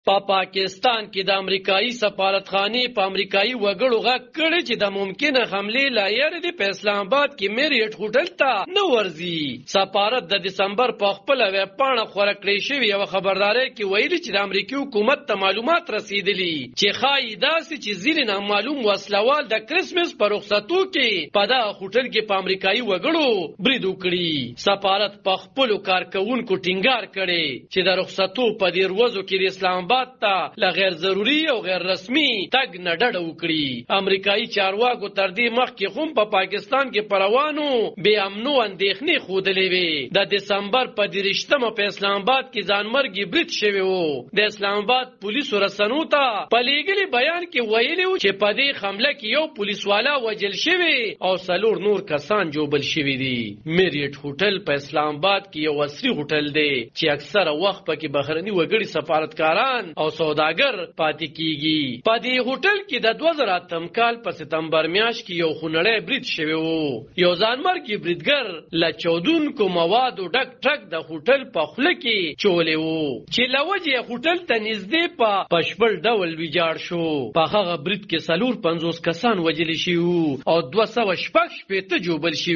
پاکستان کې د امریکایي سفارتخانې په امریکایي وګړو غږ کړی چې د ممکنه حملې لایره دی په اسلام آباد کې میریټ هوټل ته نه ورځي. سفارت د دسمبر په خپل ویبپاڼه خپره کړې شوې یو خبرداري کې ویلي چې د امریکایي حکومت ته معلومات رسیدلي چې ښایي داسې چې ځینې نامعلوم وسلوال د کرسمس په رخصتو کې په دغه هوټل کې په امریکایي وګړو برید وکړي. سفارت په خپلو کارکوونکو ټینګار کړی چې د رخصتو په دې ورځو کې د اسلام ته لغیر ضروری او غیر رسمي تګ نه ډډه وکړي. امریکایي چارواکو تر دې مخکې هم په پاکستان کې پروانو بې امنو اندېښنې ښودلې وې. د دسمبر په 30مه په اسلام آباد کې ځانمرګي برید شوی و. د اسلام آباد پولیسو رسنو ته په لیږلي بیان کې ویلي و چې په دې حمله کې یو پولیسوالا وژل شوی او 4 نور کسان جوبل شوي دي. میریټ هوټل په اسلام آباد کې یو عصري هوټل دی چې اکثره وخت پکې بهرني وګړي سفارتکاران او سوداګر پاتې کیږي. په دې هوټل کې د 2008 کال په ستمبر میاشت کې یو خونړی برید شوی وو. یو ځانمرګي بریدګر له چودونکو موادو ډک ټرک د هوټل په خوله کې چولې وو چې لوجه هوټل ته نږدې په پشپړ ډول ویجاړ شو. په هغه برید کې 450 کسان وژل شوي او 216 جوبل شوي.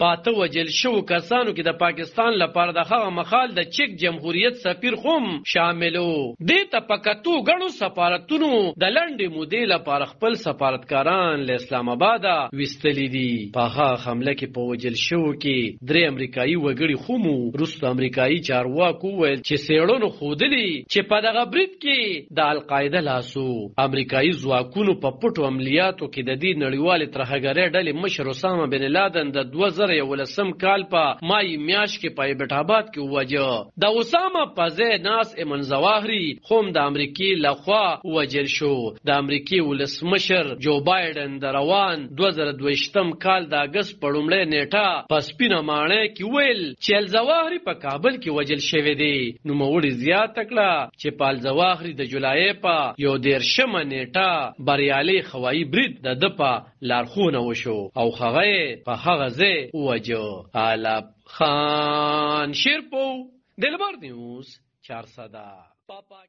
پاته وژل شوو کسانو کې د پاکستان لپاره د هغه مخال د چک جمهوریت سفیر هم شاملو. دې ته پکتو غړو سفارتونو د لنډې مودې لپاره خپل سفارتکاران له اسلام آباد وستلي دي. په هغه حمله کې په وژل شوو کې 3 امریکایي وګړي هم وروسته امریکایي چارواکو ویل چې سیړونو ښودلي چې په دغه برید کې د القاعده لاسو. امریکایي ځواکونو په پټو عملیاتو کې د دې نړیوالې ترهګرۍ ډلې مشر اسامه بن لادن د 2011 کال په مای میاشت کې په ایبټ آباد کې ووژه. د اسامه په ځای ناس ایمن ظواهري هم د امریکای لخوا وژل شو. د امریکای ولسمشر جو بایدن د روان 2022 کال د اگست په 1 نیټه په سپینه ماڼۍ کې ویل چې الظواهري په کابل کې وژل شوی دی. نو موړي زیاته کړه چې په الظواهري د جولای په 11 نیټه بریالي هوایي برید د په لارښوونه وشو او هغه په هغه ځای وژه. علب خان شیرپو دلبر نیوز 400